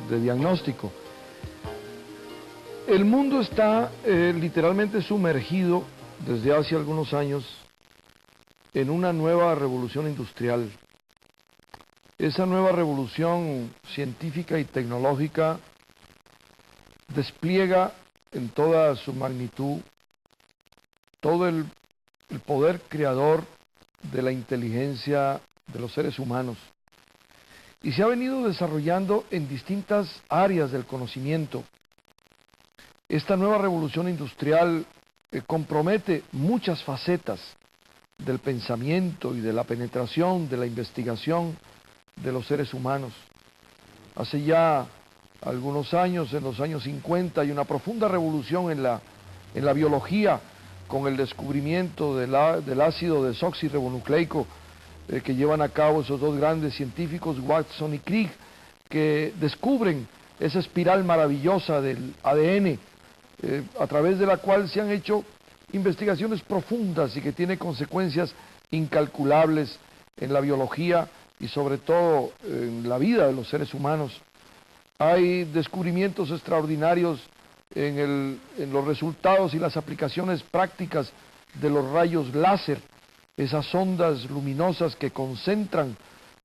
de diagnóstico. El mundo está literalmente sumergido desde hace algunos años en una nueva revolución industrial. Esa nueva revolución científica y tecnológica despliega en toda su magnitud todo el poder creador de la inteligencia de los seres humanos y se ha venido desarrollando en distintas áreas del conocimiento. Esta nueva revolución industrial compromete muchas facetas del pensamiento y de la penetración, de la investigación de los seres humanos. Hace ya algunos años, en los años 50, hay una profunda revolución en la biología con el descubrimiento del ácido desoxirribonucleico que llevan a cabo esos dos grandes científicos, Watson y Crick, que descubren esa espiral maravillosa del ADN, a través de la cual se han hecho investigaciones profundas y que tiene consecuencias incalculables en la biología y sobre todo en la vida de los seres humanos. Hay descubrimientos extraordinarios en los resultados y las aplicaciones prácticas de los rayos láser, esas ondas luminosas que concentran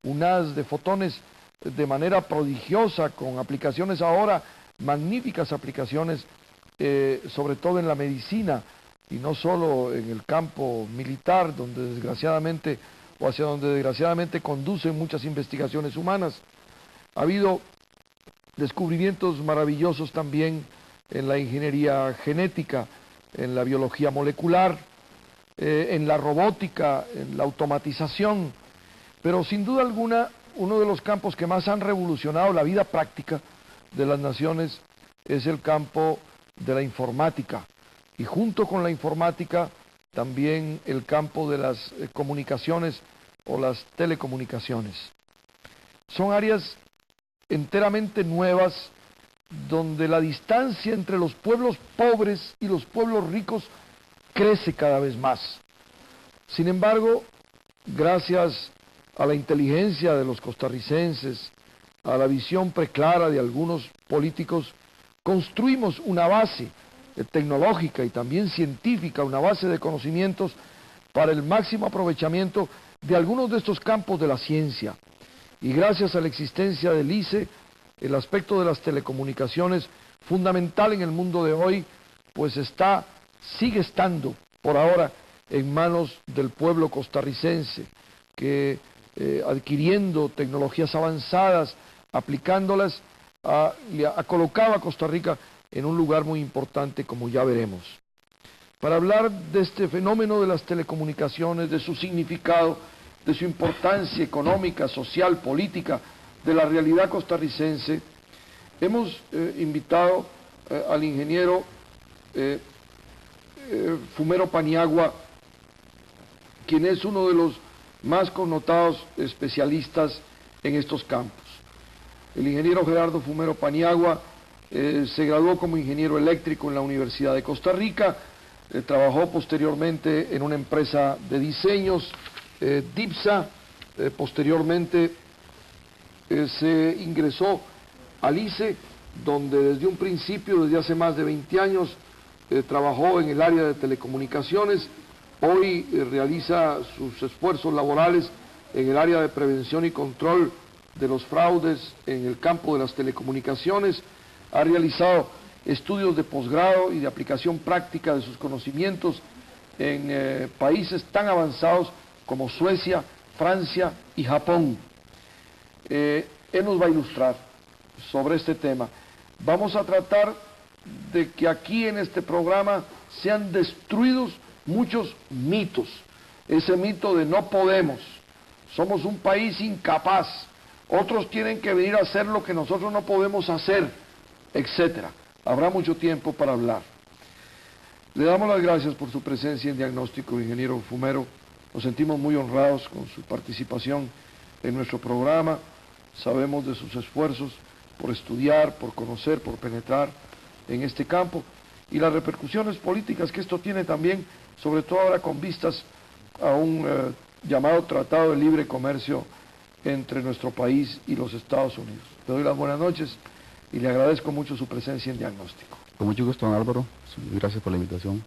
un haz de fotones de manera prodigiosa, con aplicaciones ahora, magníficas aplicaciones, sobre todo en la medicina y no solo en el campo militar, donde desgraciadamente, o hacia donde desgraciadamente conducen muchas investigaciones humanas. Ha habido descubrimientos maravillosos también en la ingeniería genética, en la biología molecular, en la robótica, en la automatización, pero sin duda alguna uno de los campos que más han revolucionado la vida práctica de las naciones es el campo de la informática, y junto con la informática también el campo de las comunicaciones o las telecomunicaciones. Son áreas enteramente nuevas donde la distancia entre los pueblos pobres y los pueblos ricos crece cada vez más. Sin embargo, gracias a la inteligencia de los costarricenses, a la visión preclara de algunos políticos, construimos una base tecnológica y también científica, una base de conocimientos para el máximo aprovechamiento de algunos de estos campos de la ciencia. Y gracias a la existencia del ICE, el aspecto de las telecomunicaciones, fundamental en el mundo de hoy, pues sigue estando por ahora en manos del pueblo costarricense, que adquiriendo tecnologías avanzadas, aplicándolas, ha colocado a Costa Rica en un lugar muy importante, como ya veremos. Para hablar de este fenómeno de las telecomunicaciones, de su significado, de su importancia económica, social, política, de la realidad costarricense, hemos invitado al ingeniero Fumero Paniagua, quien es uno de los más connotados especialistas en estos campos. El ingeniero Gerardo Fumero Paniagua se graduó como ingeniero eléctrico en la Universidad de Costa Rica, trabajó posteriormente en una empresa de diseños, DIPSA, posteriormente se ingresó al ICE, donde desde un principio, desde hace más de 20 años, trabajó en el área de telecomunicaciones. Hoy realiza sus esfuerzos laborales en el área de prevención y control de los fraudes en el campo de las telecomunicaciones. Ha realizado estudios de posgrado y de aplicación práctica de sus conocimientos en países tan avanzados como Suecia, Francia y Japón. Él nos va a ilustrar sobre este tema. Vamos a tratar de que aquí en este programa sean destruidos muchos mitos. Ese mito de no podemos, somos un país incapaz, otros tienen que venir a hacer lo que nosotros no podemos hacer, etcétera. Habrá mucho tiempo para hablar. Le damos las gracias por su presencia en Diagnóstico, ingeniero Fumero. Nos sentimos muy honrados con su participación en nuestro programa. Sabemos de sus esfuerzos por estudiar, por conocer, por penetrar en este campo y las repercusiones políticas que esto tiene también, sobre todo ahora con vistas a un llamado Tratado de Libre Comercio entre nuestro país y los Estados Unidos. Le doy las buenas noches y le agradezco mucho su presencia en Diagnóstico. Con mucho gusto, don Álvaro. Gracias por la invitación.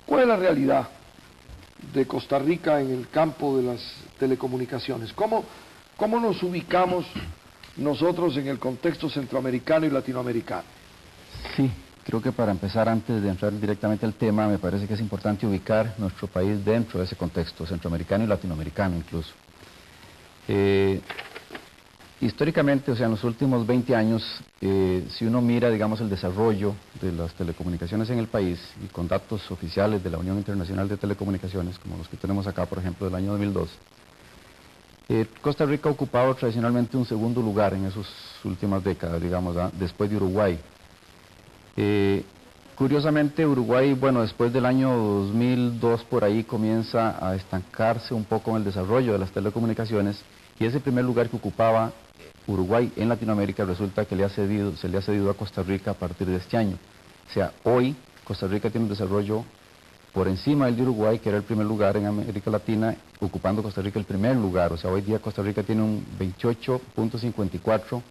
¿Cuál es la realidad de Costa Rica en el campo de las telecomunicaciones? ¿Cómo nos ubicamos nosotros en el contexto centroamericano y latinoamericano? Sí, creo que para empezar, antes de entrar directamente al tema, me parece que es importante ubicar nuestro país dentro de ese contexto, centroamericano y latinoamericano incluso. Históricamente, o sea, en los últimos 20 años, si uno mira, digamos, el desarrollo de las telecomunicaciones en el país, y con datos oficiales de la Unión Internacional de Telecomunicaciones, como los que tenemos acá, por ejemplo, del año 2002, Costa Rica ha ocupado tradicionalmente un segundo lugar en esas últimas décadas, digamos, después de Uruguay. Curiosamente, Uruguay, bueno, después del año 2002 por ahí comienza a estancarse un poco en el desarrollo de las telecomunicaciones, y ese primer lugar que ocupaba Uruguay en Latinoamérica resulta que se le ha cedido a Costa Rica a partir de este año. O sea, hoy Costa Rica tiene un desarrollo por encima del de Uruguay, que era el primer lugar en América Latina, ocupando Costa Rica el primer lugar. O sea, hoy día Costa Rica tiene un 28.54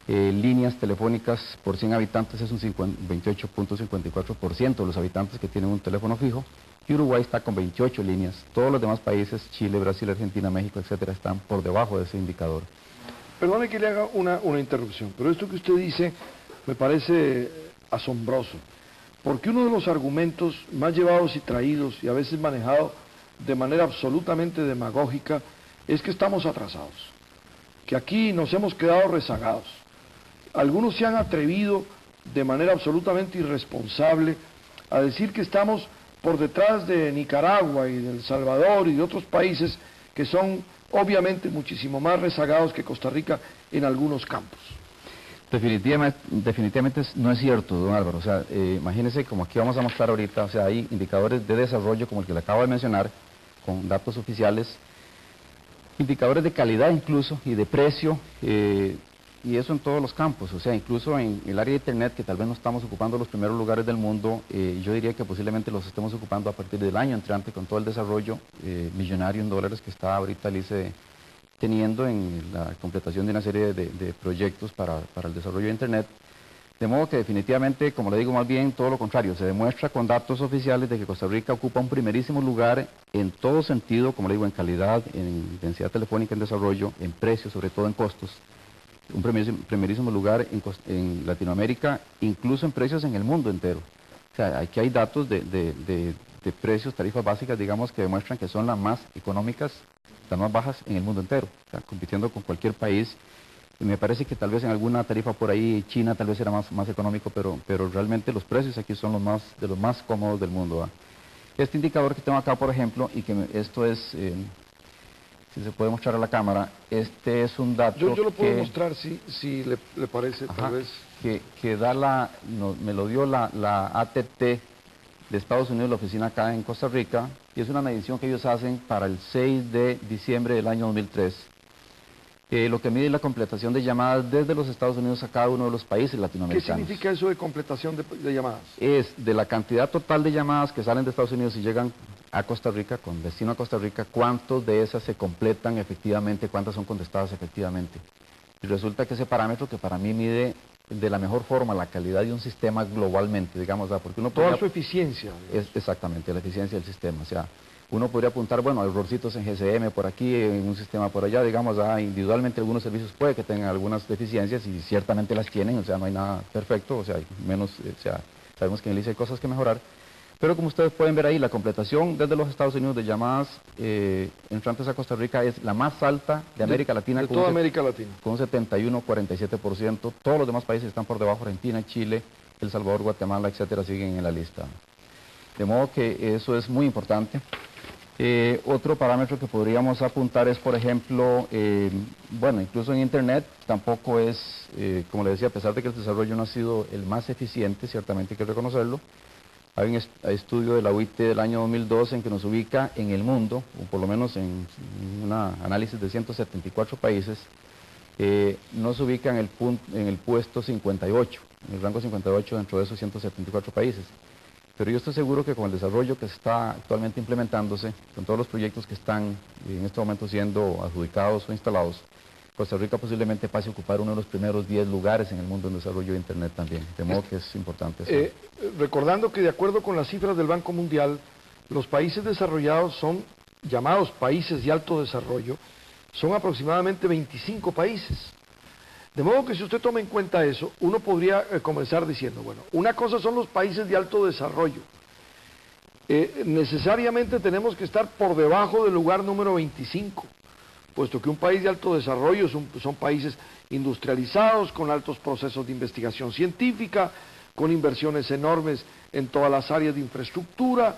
líneas telefónicas por 100 habitantes, es un 28.54% de los habitantes que tienen un teléfono fijo, y Uruguay está con 28 líneas. Todos los demás países, Chile, Brasil, Argentina, México, etcétera, están por debajo de ese indicador. Perdone que le haga una interrupción, pero esto que usted dice me parece asombroso, porque uno de los argumentos más llevados y traídos y a veces manejados de manera absolutamente demagógica es que estamos atrasados, que aquí nos hemos quedado rezagados. Algunos se han atrevido de manera absolutamente irresponsable a decir que estamos por detrás de Nicaragua y de El Salvador y de otros países que son obviamente muchísimo más rezagados que Costa Rica en algunos campos. Definitivamente no es cierto, don Álvaro. O sea, imagínese, como aquí vamos a mostrar ahorita, o sea, hay indicadores de desarrollo como el que le acabo de mencionar, con datos oficiales, indicadores de calidad incluso y de precio, y eso en todos los campos. O sea, incluso en el área de Internet, que tal vez no estamos ocupando los primeros lugares del mundo, yo diría que posiblemente los estemos ocupando a partir del año entrante, con todo el desarrollo millonario en dólares que está ahorita el ICE teniendo en la completación de una serie de proyectos para el desarrollo de Internet. De modo que definitivamente, como le digo, más bien todo lo contrario, se demuestra con datos oficiales de que Costa Rica ocupa un primerísimo lugar en todo sentido, como le digo, en calidad, en densidad telefónica, en desarrollo, en precios, sobre todo en costos. Un primerísimo lugar en Latinoamérica, incluso en precios en el mundo entero. O sea, aquí hay datos de precios, tarifas básicas, digamos, que demuestran que son las más económicas, las más bajas en el mundo entero, o sea, compitiendo con cualquier país. Y me parece que tal vez en alguna tarifa por ahí, China tal vez era más económico, pero realmente los precios aquí son de los más cómodos del mundo, ¿va? Este indicador que tengo acá, por ejemplo, y que esto es... si se puede mostrar a la cámara, este es un dato yo lo puedo mostrar si le parece, ajá, tal vez. Que da me lo dio la ATT de Estados Unidos, la oficina acá en Costa Rica, y es una medición que ellos hacen para el 6 de diciembre del año 2003. Lo que mide la completación de llamadas desde los Estados Unidos a cada uno de los países latinoamericanos. ¿Qué significa eso de completación de llamadas? Es de la cantidad total de llamadas que salen de Estados Unidos y llegan a Costa Rica, con destino a Costa Rica, cuántos de esas se completan efectivamente, cuántas son contestadas efectivamente. Y resulta que ese parámetro, que para mí mide de la mejor forma la calidad de un sistema globalmente, digamos, porque uno toda su eficiencia. Exactamente, la eficiencia del sistema. O sea, uno podría apuntar, bueno, errorcitos en GSM por aquí, en un sistema por allá, digamos, individualmente algunos servicios puede que tengan algunas deficiencias y ciertamente las tienen, o sea, no hay nada perfecto, o sea, sabemos que en el ICE hay cosas que mejorar. Pero como ustedes pueden ver ahí, la completación desde los Estados Unidos de llamadas entrantes a Costa Rica es la más alta de América Latina. De toda América Latina. Con un 71,47%. Todos los demás países están por debajo, Argentina, Chile, El Salvador, Guatemala, etcétera, siguen en la lista. De modo que eso es muy importante. Otro parámetro que podríamos apuntar es, por ejemplo, bueno, incluso en Internet tampoco es, como le decía, a pesar de que el desarrollo no ha sido el más eficiente, ciertamente hay que reconocerlo. Hay un estudio de la UIT del año 2012 en que nos ubica en el mundo, o por lo menos en un análisis de 174 países, nos ubica en el puesto 58, en el rango 58 dentro de esos 174 países. Pero yo estoy seguro que con el desarrollo que está actualmente implementándose, con todos los proyectos que están en este momento siendo adjudicados o instalados, Costa Rica posiblemente pase a ocupar uno de los primeros 10 lugares en el mundo en desarrollo de Internet también, de modo que es importante eso. Recordando que de acuerdo con las cifras del Banco Mundial, los países desarrollados son llamados países de alto desarrollo, son aproximadamente 25 países. De modo que si usted toma en cuenta eso, uno podría comenzar diciendo, bueno, una cosa son los países de alto desarrollo. Necesariamente tenemos que estar por debajo del lugar número 25, puesto que un país de alto desarrollo son países industrializados, con altos procesos de investigación científica, con inversiones enormes en todas las áreas de infraestructura,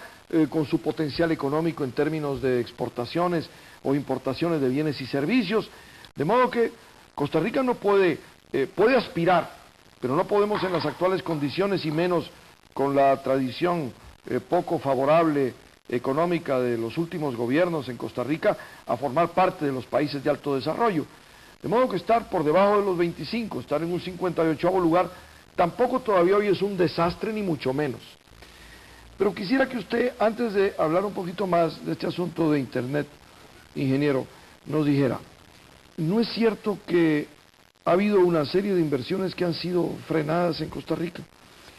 con su potencial económico en términos de exportaciones o importaciones de bienes y servicios, de modo que Costa Rica no puede aspirar, pero no podemos en las actuales condiciones y menos con la tradición poco favorable económica de los últimos gobiernos en Costa Rica a formar parte de los países de alto desarrollo. De modo que estar por debajo de los 25, estar en un 58º lugar, tampoco todavía hoy es un desastre ni mucho menos. Pero quisiera que usted, antes de hablar un poquito más de este asunto de Internet, ingeniero, nos dijera, ¿no es cierto que ha habido una serie de inversiones que han sido frenadas en Costa Rica?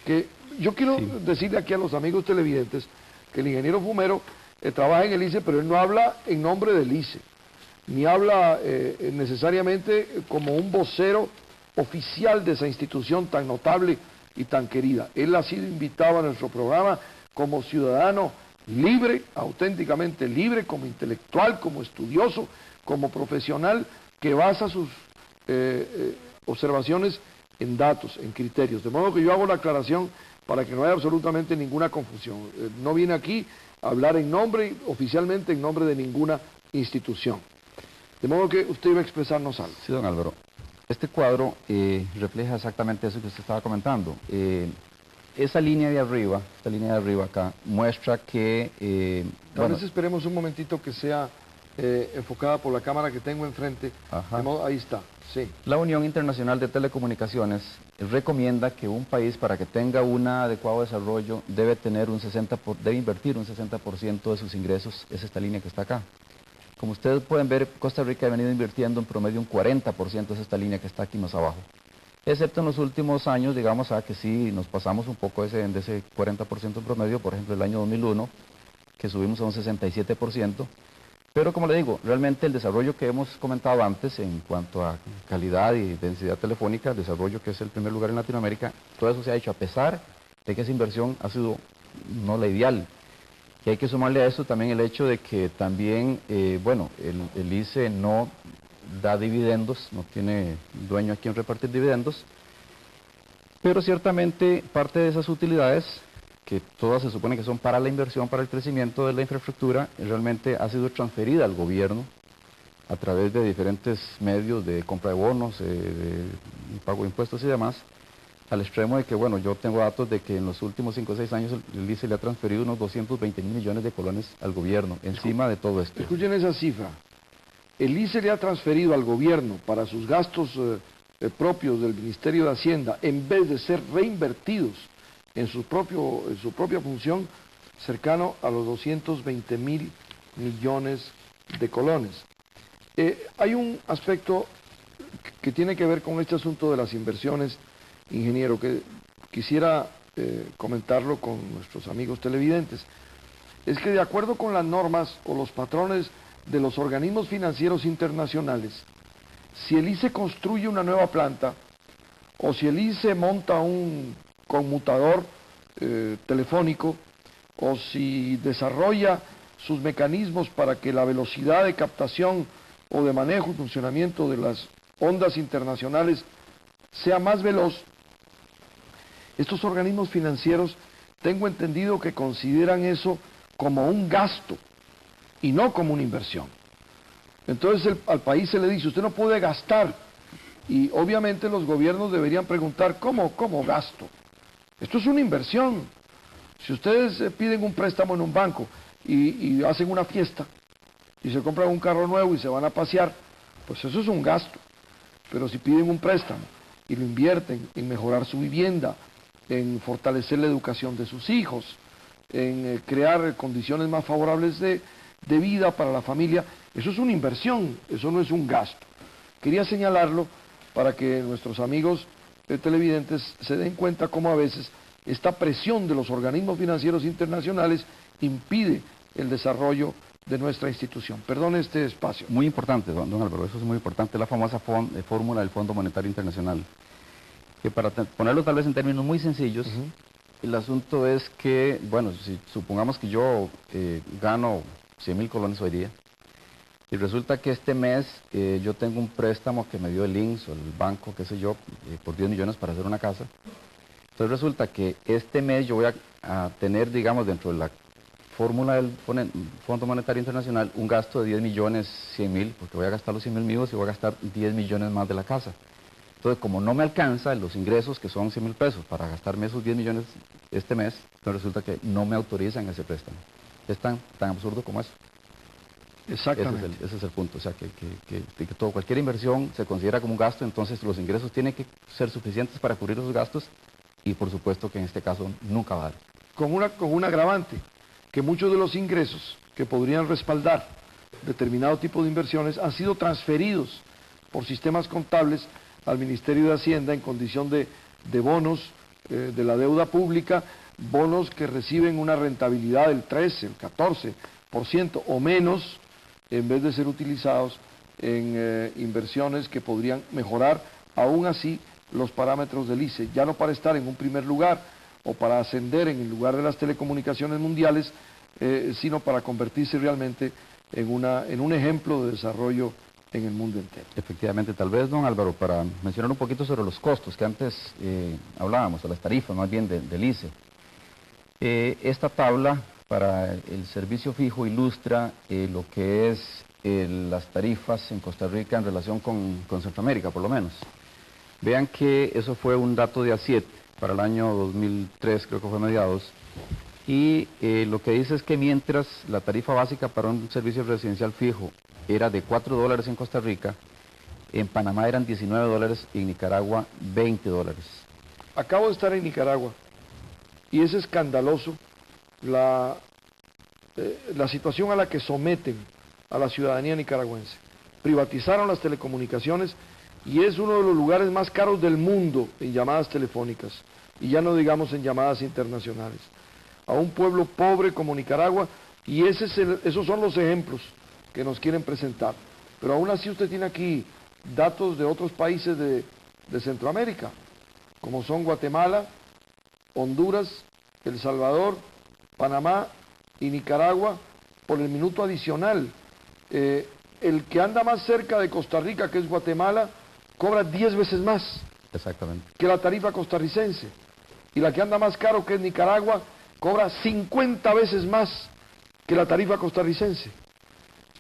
Que yo quiero decirle aquí a los amigos televidentes que el ingeniero Fumero trabaja en el ICE, pero él no habla en nombre del ICE, ni habla necesariamente como un vocero oficial de esa institución tan notable y tan querida. Él ha sido invitado a nuestro programa como ciudadano libre, auténticamente libre, como intelectual, como estudioso, como profesional, que basa sus observaciones en datos, en criterios. De modo que yo hago la aclaración para que no haya absolutamente ninguna confusión. No viene aquí a hablar en nombre, oficialmente en nombre de ninguna institución. De modo que usted iba a expresarnos algo. Sí, don Álvaro. Este cuadro refleja exactamente eso que usted estaba comentando. Esa línea de arriba, esta línea de arriba acá, muestra que... Tal vez esperemos un momentito que sea enfocada por la cámara que tengo enfrente. De modo, ahí está, sí. La Unión Internacional de Telecomunicaciones recomienda que un país, para que tenga un adecuado desarrollo, debe invertir un 60% de sus ingresos. Es esta línea que está acá. Como ustedes pueden ver, Costa Rica ha venido invirtiendo en promedio un 40%, es esta línea que está aquí más abajo. Excepto en los últimos años, digamos, que sí nos pasamos un poco de ese 40% en promedio, por ejemplo el año 2001, que subimos a un 67%, pero como le digo, realmente el desarrollo que hemos comentado antes en cuanto a calidad y densidad telefónica, el desarrollo que es el primer lugar en Latinoamérica, todo eso se ha hecho a pesar de que esa inversión ha sido no la ideal. Y hay que sumarle a eso también el hecho de que también, el ICE no da dividendos, no tiene dueño a quien repartir dividendos, pero ciertamente parte de esas utilidades, que todas se supone que son para la inversión, para el crecimiento de la infraestructura, realmente ha sido transferida al gobierno a través de diferentes medios de compra de bonos, de pago de impuestos y demás, al extremo de que, bueno, yo tengo datos de que en los últimos 5 o 6 años el ICE le ha transferido unos 220 mil millones de colones al gobierno, encima de todo esto. Escuchen esa cifra. El ICE le ha transferido al gobierno para sus gastos propios del Ministerio de Hacienda, en vez de ser reinvertidos en su propia función, cercano a los 220 mil millones de colones. Hay un aspecto que tiene que ver con este asunto de las inversiones, ingeniero, que quisiera comentarlo con nuestros amigos televidentes. Es que de acuerdo con las normas o los patrones de los organismos financieros internacionales, si el ICE construye una nueva planta o si el ICE monta un conmutador telefónico o si desarrolla sus mecanismos para que la velocidad de captación o de manejo y funcionamiento de las ondas internacionales sea más veloz, estos organismos financieros tengo entendido que consideran eso como un gasto y no como una inversión. Entonces al país se le dice, usted no puede gastar, y obviamente los gobiernos deberían preguntar, ¿cómo gasto? Esto es una inversión. Si ustedes piden un préstamo en un banco y hacen una fiesta y se compran un carro nuevo y se van a pasear, pues eso es un gasto. Pero si piden un préstamo y lo invierten en mejorar su vivienda, en fortalecer la educación de sus hijos, en crear condiciones más favorables de vida para la familia, eso es una inversión, eso no es un gasto. Quería señalarlo para que nuestros amigos televidentes se den cuenta cómo a veces esta presión de los organismos financieros internacionales impide el desarrollo de nuestra institución. Perdone este espacio. Muy importante, don Álvaro, eso es muy importante, la famosa fórmula del Fondo Monetario Internacional. Que para ponerlo tal vez en términos muy sencillos, el asunto es que, bueno, si supongamos que yo gano 100.000 colones hoy día, y resulta que este mes yo tengo un préstamo que me dio el INSS o el banco, qué sé yo, por 10 millones para hacer una casa. Entonces resulta que este mes yo voy a tener, digamos, dentro de la fórmula del Fondo Monetario Internacional, un gasto de 10 millones 100.000, porque voy a gastar los 100.000 míos y voy a gastar 10 millones más de la casa. Entonces, como no me alcanza los ingresos, que son 100.000 pesos, para gastarme esos 10 millones este mes, entonces resulta que no me autorizan ese préstamo. Es tan absurdo como eso. Exactamente. Ese es el punto, o sea, que cualquier inversión se considera como un gasto, entonces los ingresos tienen que ser suficientes para cubrir esos gastos y por supuesto que en este caso nunca va a dar. Con un agravante, que muchos de los ingresos que podrían respaldar determinado tipo de inversiones han sido transferidos por sistemas contables al Ministerio de Hacienda en condición de bonos de la deuda pública, bonos que reciben una rentabilidad del 13, el 14% o menos, en vez de ser utilizados en inversiones que podrían mejorar aún así los parámetros del ICE, ya no para estar en un primer lugar o para ascender en el lugar de las telecomunicaciones mundiales, sino para convertirse realmente en un ejemplo de desarrollo en el mundo entero. Efectivamente, tal vez, don Álvaro, para mencionar un poquito sobre los costos que antes hablábamos, o las tarifas más bien del ICE. Esta tabla para el servicio fijo ilustra lo que es las tarifas en Costa Rica en relación con Centroamérica, por lo menos. Vean que eso fue un dato de A7 para el año 2003, creo que fue mediados, y lo que dice es que mientras la tarifa básica para un servicio residencial fijo era de $4 en Costa Rica, en Panamá eran $19 y en Nicaragua $20. Acabo de estar en Nicaragua y es escandaloso la situación a la que someten a la ciudadanía nicaragüense. Privatizaron las telecomunicaciones y es uno de los lugares más caros del mundo en llamadas telefónicas, y ya no digamos en llamadas internacionales. A un pueblo pobre como Nicaragua, y esos son los ejemplos que nos quieren presentar. Pero aún así usted tiene aquí datos de otros países de Centroamérica, como son Guatemala, Honduras, El Salvador, Panamá y Nicaragua, por el minuto adicional. El que anda más cerca de Costa Rica, que es Guatemala, cobra 10 veces más que la tarifa costarricense. Y la que anda más caro, que es Nicaragua, cobra 50 veces más que la tarifa costarricense.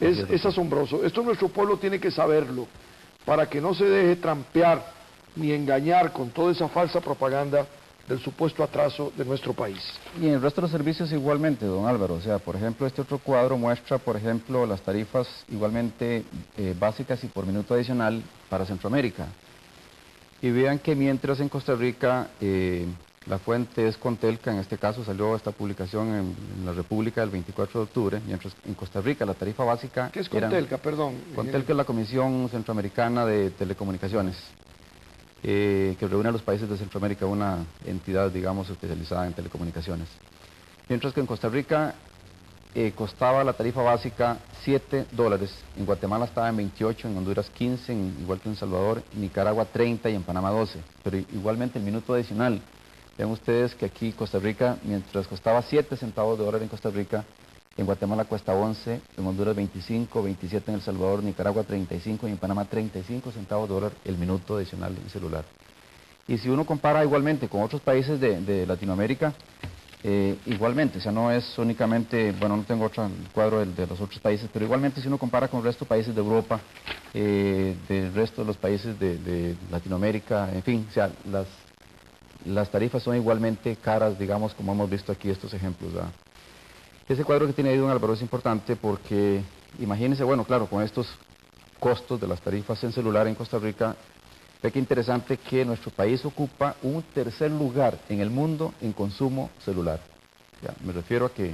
Es asombroso. Esto nuestro pueblo tiene que saberlo, para que no se deje trampear ni engañar con toda esa falsa propaganda del supuesto atraso de nuestro país. Y en el resto de los servicios igualmente, don Álvaro, o sea, por ejemplo, este otro cuadro muestra, por ejemplo, las tarifas igualmente básicas y por minuto adicional para Centroamérica. Y vean que mientras en Costa Rica la fuente es Contelca, en este caso salió esta publicación en la República el 24 de octubre, mientras en Costa Rica la tarifa básica... ¿Qué es Contelca, perdón? Contelca es la Comisión Centroamericana de Telecomunicaciones, que reúne a los países de Centroamérica, una entidad, digamos, especializada en telecomunicaciones. Mientras que en Costa Rica costaba la tarifa básica $7, en Guatemala estaba en 28, en Honduras 15, igual que en El Salvador, en Nicaragua 30 y en Panamá 12, pero igualmente el minuto adicional. Vean ustedes que aquí Costa Rica, mientras costaba 7 centavos de dólar en Costa Rica, en Guatemala cuesta 11, en Honduras 25, 27 en El Salvador, Nicaragua 35 y en Panamá 35 centavos de dólar el minuto adicional en celular. Y si uno compara igualmente con otros países de Latinoamérica, igualmente, o sea, no es únicamente, bueno, no tengo otro cuadro de los otros países, pero igualmente si uno compara con el resto de países de Europa, del resto de los países de Latinoamérica, en fin, o sea, las tarifas son igualmente caras, digamos, como hemos visto aquí estos ejemplos, ¿verdad? Ese cuadro que tiene ahí don Álvaro es importante porque, imagínense, bueno, claro, con estos costos de las tarifas en celular en Costa Rica, ve que interesante que nuestro país ocupa un tercer lugar en el mundo en consumo celular. Ya, me refiero a que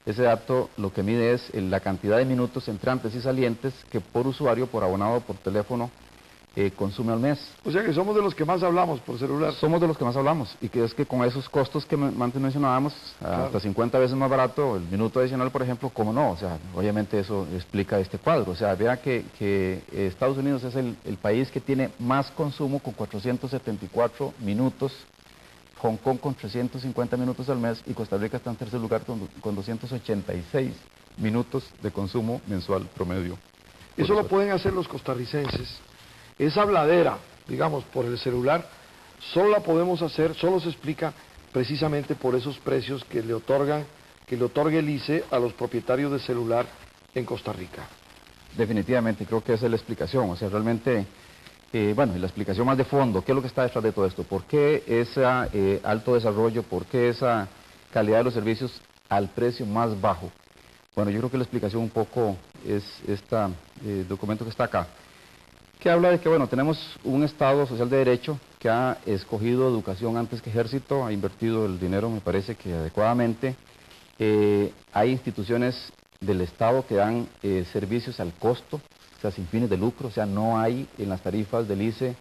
Ese dato lo que mide es la cantidad de minutos entrantes y salientes que por usuario, por abonado, por teléfono, consume al mes. O sea que somos de los que más hablamos por celular. Somos de los que más hablamos, y que es que con esos costos que antes mencionábamos, Claro. hasta 50 veces más barato, el minuto adicional, por ejemplo, ¿cómo no? O sea, obviamente eso explica este cuadro. O sea, vea que Estados Unidos es el país que tiene más consumo con 474 minutos, Hong Kong con 350 minutos al mes, y Costa Rica está en tercer lugar con 286 minutos de consumo mensual promedio. Eso lo pueden hacer los costarricenses. Esa habladera, digamos, por el celular, solo la podemos hacer, solo se explica precisamente por esos precios que le otorga el ICE a los propietarios de celular en Costa Rica. Definitivamente, creo que esa es la explicación. O sea, realmente, bueno, y la explicación más de fondo, ¿qué es lo que está detrás de todo esto? ¿Por qué ese alto desarrollo? ¿Por qué esa calidad de los servicios al precio más bajo? Bueno, yo creo que la explicación un poco es este documento que está acá, que habla de que, bueno, tenemos un Estado social de derecho que ha escogido educación antes que ejército, ha invertido el dinero, me parece que adecuadamente. Hay instituciones del Estado que dan servicios al costo, o sea, sin fines de lucro. O sea, no hay en las tarifas del ICE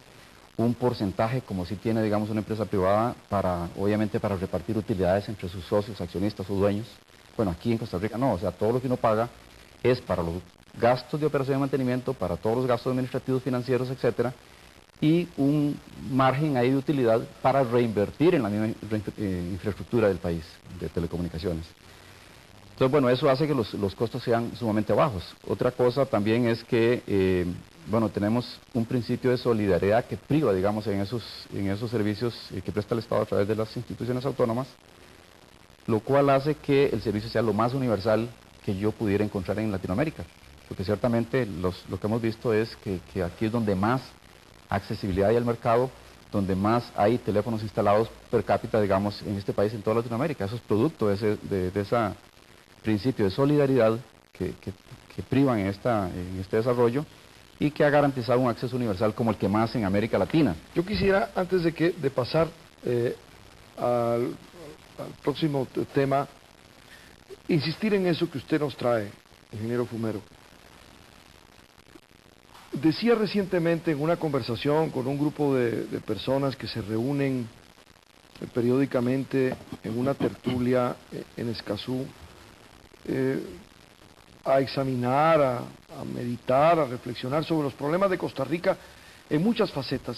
un porcentaje como si tiene, digamos, una empresa privada, obviamente para repartir utilidades entre sus socios, accionistas o dueños. Bueno, aquí en Costa Rica no, o sea, todo lo que uno paga es para los gastos de operación y mantenimiento, para todos los gastos administrativos, financieros, etcétera, y un margen ahí de utilidad para reinvertir en la misma infraestructura del país de telecomunicaciones. Entonces, bueno, eso hace que los costos sean sumamente bajos. Otra cosa también es que, bueno, tenemos un principio de solidaridad que priva, digamos, en esos servicios que presta el Estado a través de las instituciones autónomas, lo cual hace que el servicio sea lo más universal que yo pudiera encontrar en Latinoamérica. Porque ciertamente lo que hemos visto es que aquí es donde más accesibilidad hay al mercado, donde más hay teléfonos instalados per cápita, digamos, en este país, en toda Latinoamérica. Eso es producto de ese principio de solidaridad que privan en este desarrollo y que ha garantizado un acceso universal como el que más en América Latina. Yo quisiera, antes de pasar al próximo tema, insistir en eso que usted nos trae, ingeniero Fumero. Decía recientemente en una conversación con un grupo de personas que se reúnen periódicamente en una tertulia en Escazú, a examinar, a meditar, a reflexionar sobre los problemas de Costa Rica en muchas facetas.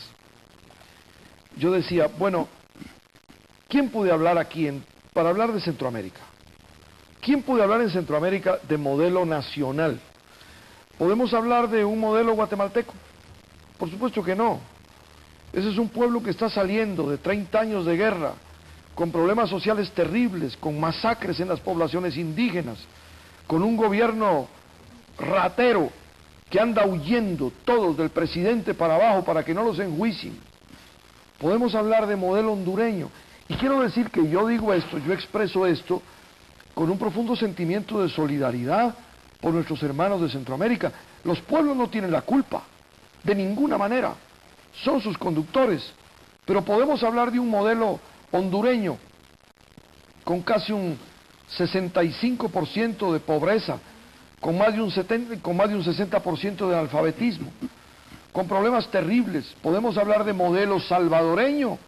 Yo decía, bueno, ¿quién puede hablar aquí para hablar de Centroamérica? ¿Quién puede hablar en Centroamérica de modelo nacional? ¿Podemos hablar de un modelo guatemalteco? Por supuesto que no. Ese es un pueblo que está saliendo de 30 años de guerra, con problemas sociales terribles, con masacres en las poblaciones indígenas, con un gobierno ratero que anda huyendo todos del presidente para abajo para que no los enjuicien. Podemos hablar de modelo hondureño. Y quiero decir que yo digo esto, yo expreso esto con un profundo sentimiento de solidaridad por nuestros hermanos de Centroamérica. Los pueblos no tienen la culpa, de ninguna manera, son sus conductores, pero podemos hablar de un modelo hondureño con casi un 65% de pobreza, con más de un 60% de analfabetismo, con problemas terribles. Podemos hablar de modelo salvadoreño,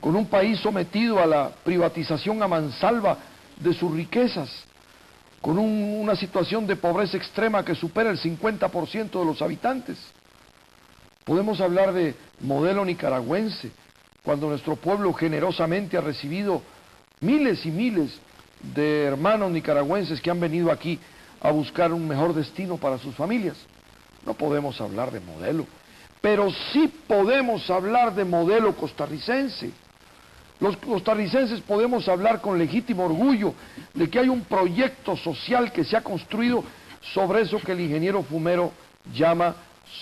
con un país sometido a la privatización a mansalva de sus riquezas, con una situación de pobreza extrema que supera el 50% de los habitantes. Podemos hablar de modelo nicaragüense, cuando nuestro pueblo generosamente ha recibido miles y miles de hermanos nicaragüenses que han venido aquí a buscar un mejor destino para sus familias. No podemos hablar de modelo, pero sí podemos hablar de modelo costarricense. Los costarricenses podemos hablar con legítimo orgullo de que hay un proyecto social que se ha construido sobre eso que el ingeniero Fumero llama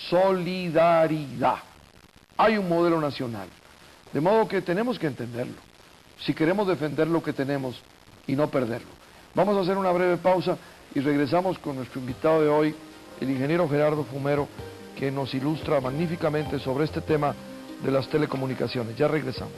solidaridad. Hay un modelo nacional, de modo que tenemos que entenderlo, si queremos defender lo que tenemos y no perderlo. Vamos a hacer una breve pausa y regresamos con nuestro invitado de hoy, el ingeniero Gerardo Fumero, que nos ilustra magníficamente sobre este tema de las telecomunicaciones. Ya regresamos.